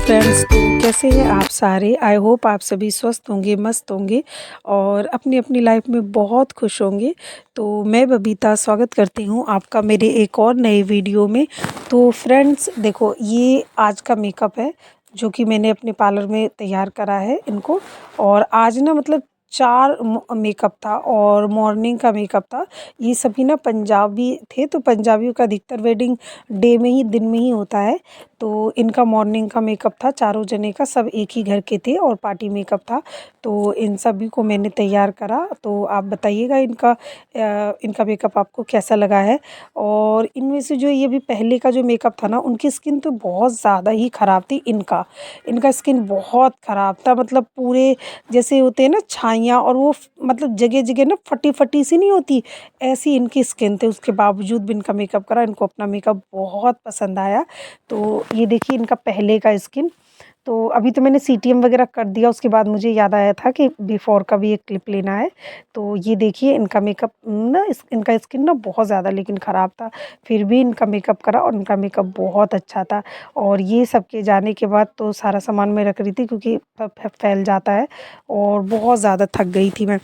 Friends, तो कैसे हैं आप सारे। आई होप आप सभी स्वस्थ होंगे, मस्त होंगे और अपनी अपनी लाइफ में बहुत खुश होंगे। तो मैं बबीता स्वागत करती हूँ आपका मेरे एक और नए वीडियो में। तो फ्रेंड्स देखो, ये आज का मेकअप है जो कि मैंने अपने पार्लर में तैयार करा है इनको। और आज ना मतलब 4 मेकअप था और मॉर्निंग का मेकअप था। ये सभी ना पंजाबी थे, तो पंजाबियों का अधिकतर वेडिंग डे में ही, दिन में ही होता है। तो इनका मॉर्निंग का मेकअप था, चारों जने का, सब एक ही घर के थे और पार्टी मेकअप था। तो इन सभी को मैंने तैयार करा। तो आप बताइएगा इनका मेकअप आपको कैसा लगा है। और इनमें से जो ये भी पहले का जो मेकअप था ना, उनकी स्किन तो बहुत ज़्यादा ही ख़राब थी। इनका स्किन बहुत ख़राब था, मतलब पूरे जैसे होते हैं ना छाइयाँ, और वो मतलब जगह जगह ना फटी फटी सी नहीं होती, ऐसी इनकी स्किन थी। उसके बावजूद भी इनका मेकअप करा, इनको अपना मेकअप बहुत पसंद आया। तो ये देखिए इनका पहले का स्किन। तो अभी तो मैंने सीटीएम वगैरह कर दिया, उसके बाद मुझे याद आया था कि बिफ़ोर का भी एक क्लिप लेना है। तो ये देखिए इनका मेकअप ना, इनका स्किन ना बहुत ज़्यादा लेकिन ख़राब था। फिर भी इनका मेकअप करा और इनका मेकअप बहुत अच्छा था। और ये सबके जाने के बाद तो सारा सामान मैं रख रही थी, क्योंकि फैल जाता है और बहुत ज़्यादा थक गई थी मैं।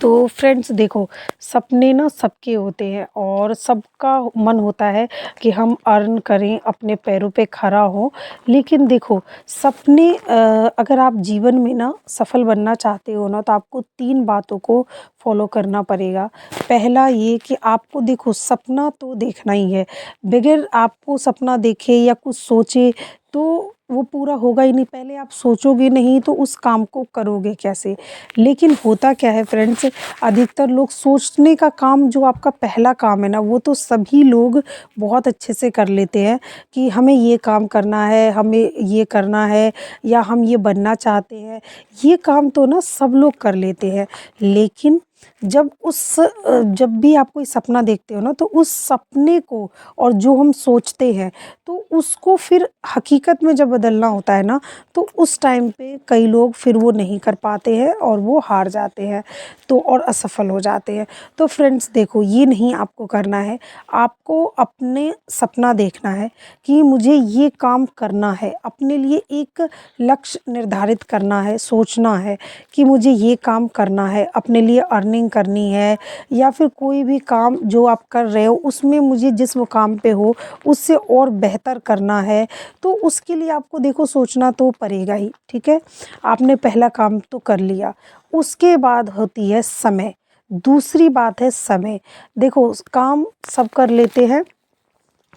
तो फ्रेंड्स देखो, सपने ना सबके होते हैं और सबका मन होता है कि हम अर्न करें, अपने पैरों पे खड़ा हो। लेकिन देखो, सपने अगर आप जीवन में ना सफल बनना चाहते हो ना, तो आपको 3 बातों को फॉलो करना पड़ेगा। पहला ये कि आपको देखो, सपना तो देखना ही है। बगैर आपको सपना देखे या कुछ सोचे तो वो पूरा होगा ही नहीं। पहले आप सोचोगे नहीं तो उस काम को करोगे कैसे। लेकिन होता क्या है फ्रेंड्स, अधिकतर लोग सोचने का काम, जो आपका पहला काम है ना, वो तो सभी लोग बहुत अच्छे से कर लेते हैं कि हमें ये काम करना है, हमें ये करना है, या हम ये बनना चाहते हैं। ये काम तो ना सब लोग कर लेते हैं। लेकिन जब भी आप कोई सपना देखते हो ना, तो उस सपने को और जो हम सोचते हैं, तो उसको फिर हकीकत में जब बदलना होता है ना, तो उस टाइम पे कई लोग फिर वो नहीं कर पाते हैं और वो हार जाते हैं, तो और असफल हो जाते हैं। तो फ्रेंड्स देखो, ये नहीं आपको करना है। आपको अपने सपना देखना है कि मुझे ये काम करना है, अपने लिए एक लक्ष्य निर्धारित करना है, सोचना है कि मुझे ये काम करना है, अपने लिए अर्निंग करनी है, या फिर कोई भी काम जो आप कर रहे हो उसमें मुझे जिस वो काम पे हो उससे और बेहतर करना है। तो उसके लिए आपको देखो सोचना तो पड़ेगा ही, ठीक है। आपने पहला काम तो कर लिया, उसके बाद होती है समय। दूसरी बात है समय। देखो, काम सब कर लेते हैं,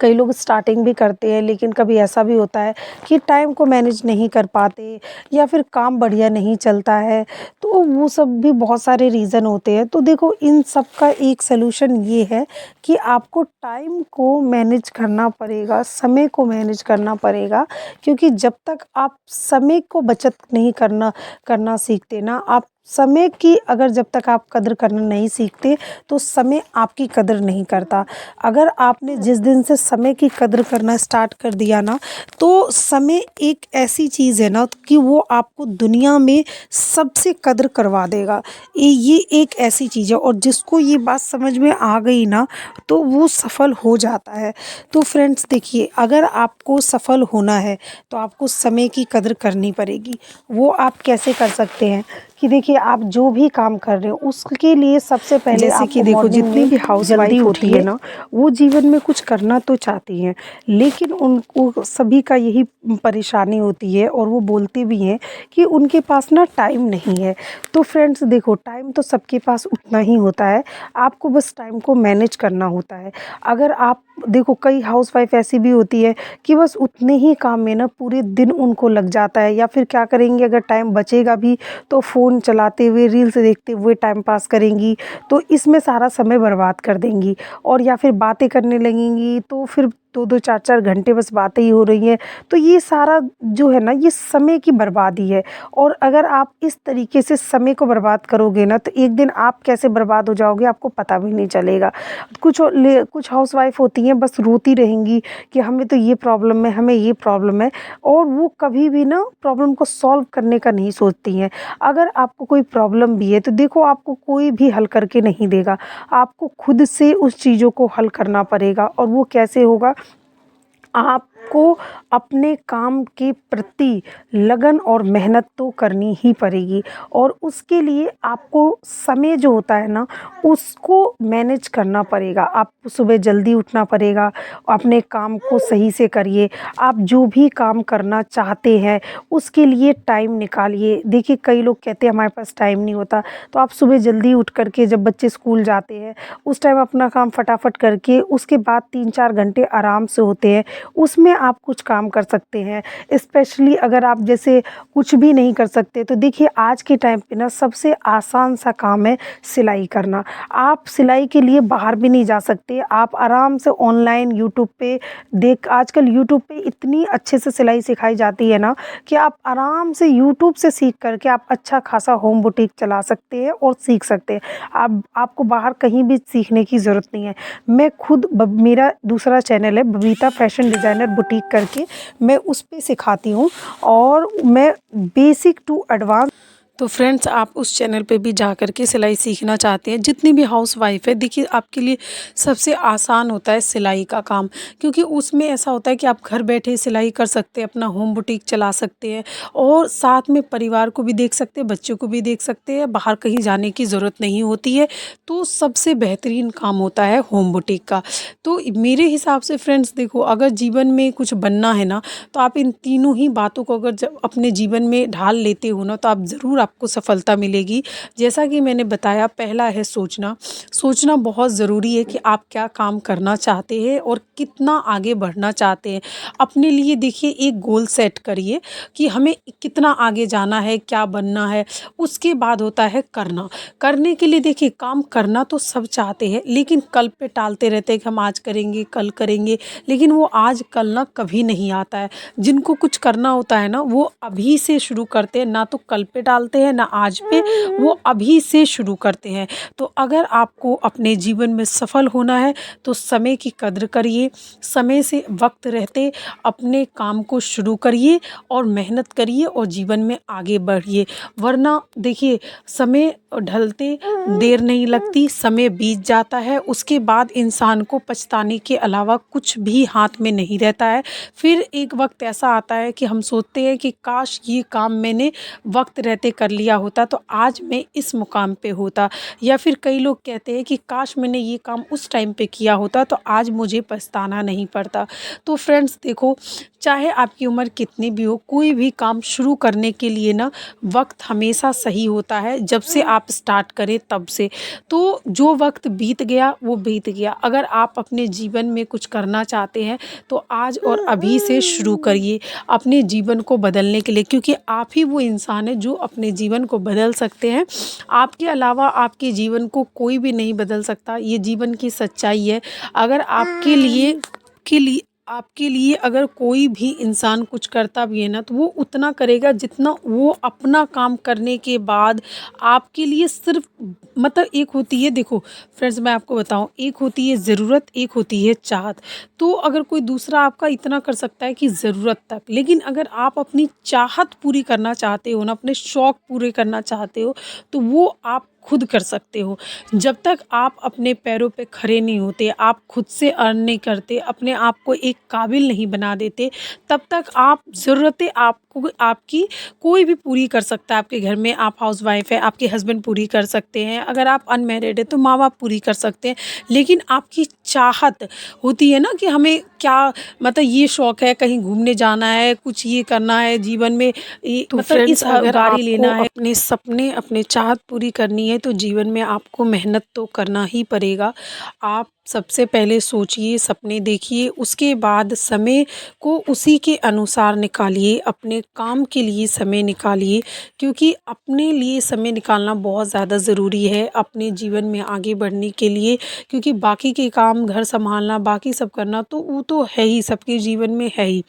कई लोग स्टार्टिंग भी करते हैं, लेकिन कभी ऐसा भी होता है कि टाइम को मैनेज नहीं कर पाते, या फिर काम बढ़िया नहीं चलता है। तो वो सब भी बहुत सारे रीज़न होते हैं। तो देखो, इन सब का एक सलूशन ये है कि आपको टाइम को मैनेज करना पड़ेगा, समय को मैनेज करना पड़ेगा। क्योंकि जब तक आप समय को बचत नहीं करना सीखते ना, आप समय की अगर जब तक आप कदर करना नहीं सीखते, तो समय आपकी कदर नहीं करता। अगर आपने जिस दिन से समय की कदर करना स्टार्ट कर दिया ना, तो समय एक ऐसी चीज़ है ना कि वो आपको दुनिया में सबसे कदर करवा देगा। ये एक ऐसी चीज़ है, और जिसको ये बात समझ में आ गई ना, तो वो सफल हो जाता है। तो फ्रेंड्स देखिए, अगर आपको सफल होना है तो आपको समय की कदर करनी पड़ेगी। वो आप कैसे कर सकते हैं कि देखिए, आप जो भी काम कर रहे हो उसके लिए सबसे पहले जैसे कि देखो, जितनी भी हाउसवाइफ होती है ना, वो जीवन में कुछ करना तो चाहती हैं, लेकिन उनको सभी का यही परेशानी होती है, और वो बोलते भी हैं कि उनके पास ना टाइम नहीं है। तो फ्रेंड्स देखो, टाइम तो सबके पास उतना ही होता है, आपको बस टाइम को मैनेज करना होता है। अगर आप देखो, कई हाउसवाइफ ऐसी भी होती है कि बस उतने ही काम में ना पूरे दिन उनको लग जाता है, या फिर क्या करेंगे, अगर टाइम बचेगा भी तो फ़ोन चलाते हुए, रील्स देखते हुए टाइम पास करेंगी, तो इसमें सारा समय बर्बाद कर देंगी। और या फिर बातें करने लगेंगी, तो फिर 2-2 4-4 घंटे बस बातें ही हो रही हैं। तो ये सारा जो है ना, ये समय की बर्बादी है। और अगर आप इस तरीके से समय को बर्बाद करोगे ना, तो एक दिन आप कैसे बर्बाद हो जाओगे आपको पता भी नहीं चलेगा। कुछ हाउसवाइफ होती हैं, बस रोती रहेंगी कि हमें तो ये प्रॉब्लम है, हमें ये प्रॉब्लम है, और वो कभी भी ना प्रॉब्लम को सॉल्व करने का नहीं सोचती हैं। अगर आपको कोई प्रॉब्लम भी है, तो देखो, आपको कोई भी हल करके नहीं देगा, आपको खुद से उस चीज़ों को हल करना पड़ेगा। और वो कैसे होगा, आप आपको अपने काम के प्रति लगन और मेहनत तो करनी ही पड़ेगी और उसके लिए आपको समय जो होता है ना, उसको मैनेज करना पड़ेगा। आप सुबह जल्दी उठना पड़ेगा, अपने काम को सही से करिए। आप जो भी काम करना चाहते हैं, उसके लिए टाइम निकालिए। देखिए, कई लोग कहते हैं हमारे पास टाइम नहीं होता, तो आप सुबह जल्दी उठ कर के जब बच्चे स्कूल जाते हैं, उस टाइम अपना काम फटाफट करके उसके बाद 3-4 घंटे आराम से होते हैं, उसमें आप कुछ काम कर सकते हैं। स्पेशली अगर आप जैसे कुछ भी नहीं कर सकते, तो देखिए आज के टाइम पे ना सबसे आसान सा काम है सिलाई करना। आप सिलाई के लिए बाहर भी नहीं जा सकते, आप आराम से ऑनलाइन यूट्यूब पे देख, आजकल यूट्यूब पे इतनी अच्छे से सिलाई सिखाई जाती है ना, कि आप आराम से यूट्यूब से सीख कर के आप अच्छा खासा होम बुटीक चला सकते हैं और सीख सकते हैं। आपको बाहर कहीं भी सीखने की ज़रूरत नहीं है। मैं खुद मेरा दूसरा चैनल है बबीता फैशन डिज़ाइनर बुटीक करके, मैं उस पे सिखाती हूँ और मैं बेसिक टू एडवांस। तो फ्रेंड्स, आप उस चैनल पे भी जा कर के सिलाई सीखना चाहते हैं, जितनी भी हाउसवाइफ है, देखिए आपके लिए सबसे आसान होता है सिलाई का काम, क्योंकि उसमें ऐसा होता है कि आप घर बैठे सिलाई कर सकते हैं, अपना होम बुटीक चला सकते हैं और साथ में परिवार को भी देख सकते हैं, बच्चों को भी देख सकते हैं, बाहर कहीं जाने की ज़रूरत नहीं होती है। तो सबसे बेहतरीन काम होता है होम बुटीक का। तो मेरे हिसाब से फ्रेंड्स देखो, अगर जीवन में कुछ बनना है ना, तो आप इन तीनों ही बातों को अगर जब अपने जीवन में ढाल लेते हो ना, तो आप ज़रूर आपको सफलता मिलेगी। जैसा कि मैंने बताया, पहला है सोचना। सोचना बहुत ज़रूरी है कि आप क्या काम करना चाहते हैं और कितना आगे बढ़ना चाहते हैं। अपने लिए देखिए एक गोल सेट करिए कि हमें कितना आगे जाना है, क्या बनना है। उसके बाद होता है करना। करने के लिए देखिए, काम करना तो सब चाहते हैं, लेकिन कल पे टालते रहते हैं कि हम आज करेंगे, कल करेंगे, लेकिन वो आज कल ना कभी नहीं आता है। जिनको कुछ करना होता है ना, वो अभी से शुरू करते हैं, ना तो कल पे डालते हैं ना आज पे, वो अभी से शुरू करते हैं। तो अगर आपको अपने जीवन में सफल होना है, तो समय की कद्र करिए, समय से वक्त रहते अपने काम को शुरू करिए और मेहनत करिए और जीवन में आगे बढ़िए। वरना देखिए, समय ढलते देर नहीं लगती, समय बीत जाता है, उसके बाद इंसान को पछताने के अलावा कुछ भी हाथ में नहीं रहता है। फिर एक वक्त ऐसा आता है कि हम सोचते हैं कि काश ये काम मैंने वक्त रहते कर लिया होता, तो आज मैं इस मुकाम पे होता। या फिर कई लोग कहते हैं कि काश मैंने ये काम उस टाइम पे किया होता, तो आज मुझे पछताना नहीं पड़ता। तो फ्रेंड्स देखो, चाहे आपकी उम्र कितनी भी हो, कोई भी काम शुरू करने के लिए ना वक्त हमेशा सही होता है, जब से आप स्टार्ट करें तब से। तो जो वक्त बीत गया वो बीत गया। अगर आप अपने जीवन में कुछ करना चाहते हैं, तो आज और अभी से शुरू करिए अपने जीवन को बदलने के लिए, क्योंकि आप ही वो इंसान है जो अपने जीवन को बदल सकते हैं। आपके अलावा आपके जीवन को कोई भी नहीं बदल सकता, ये जीवन की सच्चाई है। अगर आपके लिए अगर कोई भी इंसान कुछ करता भी है ना, तो वो उतना करेगा जितना वो अपना काम करने के बाद आपके लिए सिर्फ, मतलब एक होती है, देखो फ्रेंड्स मैं आपको बताऊं, एक होती है ज़रूरत, एक होती है चाहत। तो अगर कोई दूसरा आपका इतना कर सकता है कि ज़रूरत तक, लेकिन अगर आप अपनी चाहत पूरी करना चाहते हो ना, अपने शौक़ पूरे करना चाहते हो, तो वो आप खुद कर सकते हो। जब तक आप अपने पैरों पे खड़े नहीं होते, आप खुद से अर्न नहीं करते, अपने आप को एक काबिल नहीं बना देते, तब तक आप ज़रूरतें आपको आपकी कोई भी पूरी कर सकता है। आपके घर में आप हाउसवाइफ है, आपके हस्बैंड पूरी कर सकते हैं, अगर आप अनमैरिड है तो माँ बाप पूरी कर सकते हैं। लेकिन आपकी चाहत होती है ना कि हमें क्या, मतलब ये शौक़ है, कहीं घूमने जाना है, कुछ ये करना है जीवन में, तो मतलब इस गाड़ी लेना है, अपने सपने अपने चाहत पूरी करनी है, तो जीवन में आपको मेहनत तो करना ही पड़ेगा। आप सबसे पहले सोचिए, सपने देखिए, उसके बाद समय को उसी के अनुसार निकालिए, अपने काम के लिए समय निकालिए, क्योंकि अपने लिए समय निकालना बहुत ज़्यादा ज़रूरी है अपने जीवन में आगे बढ़ने के लिए। क्योंकि बाकी के काम, घर संभालना, बाकी सब करना तो वो तो है ही, सबके जीवन में है ही,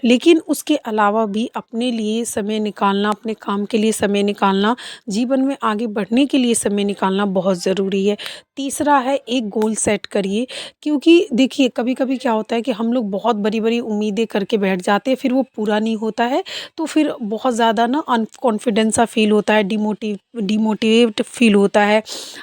लेकिन उसके अलावा भी अपने लिए समय निकालना, अपने काम के लिए समय निकालना, जीवन में आगे बढ़ने के लिए समय निकालना बहुत ज़रूरी है। तीसरा है, एक गोल सेट करिए। करिए, क्योंकि देखिए कभी-कभी क्या होता है कि हम लोग बहुत बड़ी-बड़ी उम्मीदें करके बैठ जाते हैं, फिर वो पूरा नहीं होता है, तो फिर बहुत ज़्यादा ना कॉन्फिडेंस सा फ़ील होता है, डिमोटिवेट फ़ील होता है,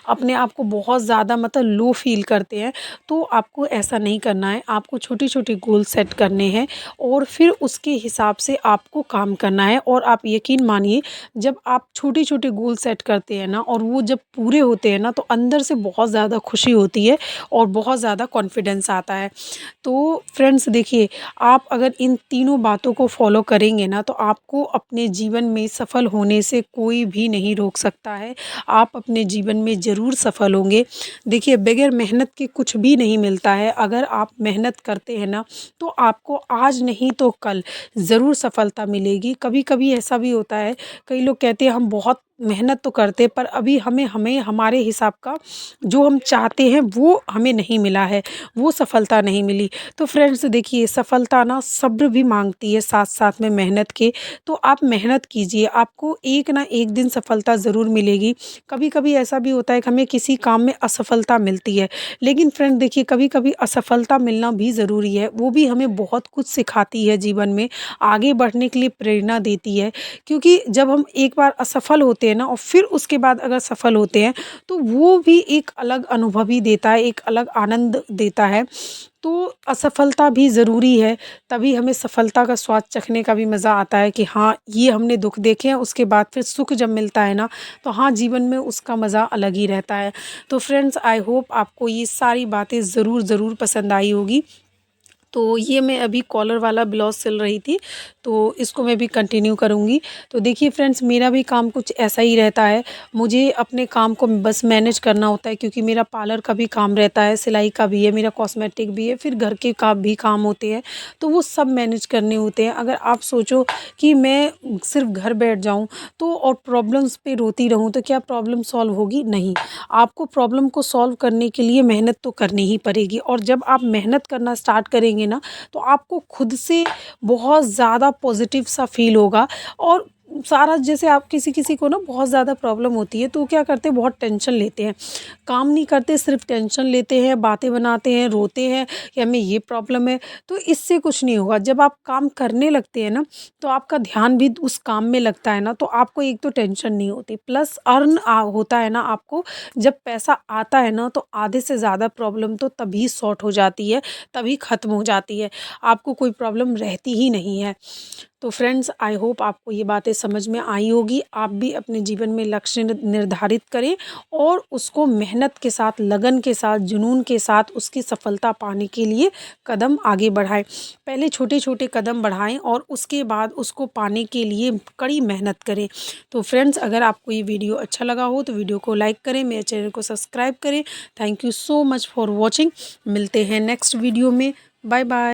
अपने आप को बहुत ज़्यादा मतलब लो फ़ील करते हैं। तो आपको ऐसा नहीं करना है, आपको छोटे-छोटे गोल सेट करने हैं और फिर उसके हिसाब से आपको काम करना है। और आप यकीन मानिए, जब आप छोटे-छोटे गोल सेट करते हैं ना और वो जब पूरे होते हैं ना, तो अंदर से बहुत ज़्यादा खुशी होती है और बहुत ज़्यादा कॉन्फिडेंस आता है। तो फ्रेंड्स देखिए, आप अगर इन तीनों बातों को फ़ॉलो करेंगे ना, तो आपको अपने जीवन में सफल होने से कोई भी नहीं रोक सकता है। आप अपने जीवन में ज़रूर सफल होंगे। देखिए, बगैर मेहनत के कुछ भी नहीं मिलता है। अगर आप मेहनत करते हैं ना, तो आपको आज नहीं तो कल ज़रूर सफलता मिलेगी। कभी-कभी ऐसा भी होता है, कई लोग कहते हैं हम बहुत मेहनत तो करते हैं, पर अभी हमें हमें हमारे हिसाब का जो हम चाहते हैं वो हमें नहीं मिला है, वो सफलता नहीं मिली। तो फ्रेंड्स देखिए, सफलता ना सब्र भी माँगती है साथ-साथ में मेहनत के। तो आप मेहनत कीजिए, आपको एक ना एक दिन सफलता ज़रूर मिलेगी। कभी-कभी ऐसा भी होता है कि हमें किसी काम में असफलता मिलती है, लेकिन फ्रेंड देखिए कभी-कभी असफलता मिलना भी ज़रूरी है। वो भी हमें बहुत कुछ सिखाती है जीवन में, आगे बढ़ने के लिए प्रेरणा देती है। क्योंकि जब हम एक बार असफल होते हैं ना और फिर उसके बाद अगर सफल होते हैं, तो वो भी एक अलग अनुभव ही देता है, एक अलग आनंद देता है। तो असफलता भी ज़रूरी है, तभी हमें सफलता का स्वाद चखने का भी मज़ा आता है कि हाँ, ये हमने दुःख देखे हैं, उसके बाद फिर सुख जब मिलता है ना, तो हाँ, जीवन में उसका मज़ा अलग ही रहता है। तो फ्रेंड्स आई होप आपको ये सारी बातें ज़रूर पसंद आई होगी। तो ये मैं अभी कॉलर वाला ब्लाउज़ सिल रही थी, तो इसको मैं भी कंटिन्यू करूँगी। तो देखिए फ्रेंड्स, मेरा भी काम कुछ ऐसा ही रहता है। मुझे अपने काम को बस मैनेज करना होता है, क्योंकि मेरा पार्लर का भी काम रहता है, सिलाई का भी है, मेरा कॉस्मेटिक भी है, फिर घर के भी काम होते हैं, तो वो सब मैनेज करने होते हैं। अगर आप सोचो कि मैं सिर्फ़ घर बैठ जाऊँ तो और प्रॉब्लम्स पे रोती रहूँ, तो क्या प्रॉब्लम सॉल्व होगी? नहीं। आपको प्रॉब्लम को सॉल्व करने के लिए मेहनत तो करनी ही पड़ेगी, और जब आप मेहनत करना स्टार्ट करेंगे ना, तो आपको खुद से बहुत ज़्यादा पॉजिटिव सा फील होगा। और सारा जैसे आप किसी-किसी को ना बहुत ज़्यादा प्रॉब्लम होती है, तो वो क्या करते हैं, बहुत टेंशन लेते हैं। काम नहीं करते, सिर्फ़ टेंशन लेते हैं, बातें बनाते हैं, रोते हैं कि हमें ये प्रॉब्लम है, तो इससे कुछ नहीं होगा। जब आप काम करने लगते हैं ना, तो आपका ध्यान भी उस काम में लगता है ना, तो आपको एक तो टेंशन नहीं होती, प्लस अर्न होता है ना आपको। जब पैसा आता है ना, तो आधे से ज़्यादा प्रॉब्लम तो तभी सॉर्ट हो जाती है, तभी ख़त्म हो जाती है। आपको कोई प्रॉब्लम रहती ही नहीं है। तो फ्रेंड्स आई होप आपको ये बातें समझ में आई होगी। आप भी अपने जीवन में लक्ष्य निर्धारित करें और उसको मेहनत के साथ, लगन के साथ, जुनून के साथ उसकी सफलता पाने के लिए कदम आगे बढ़ाएँ। पहले छोटे-छोटे कदम बढ़ाएँ और उसके बाद उसको पाने के लिए कड़ी मेहनत करें। तो फ्रेंड्स, अगर आपको ये वीडियो अच्छा लगा हो तो वीडियो को लाइक करें, मेरे चैनल को सब्सक्राइब करें। Thank you so much for watching. मिलते हैं नेक्स्ट वीडियो में। Bye bye.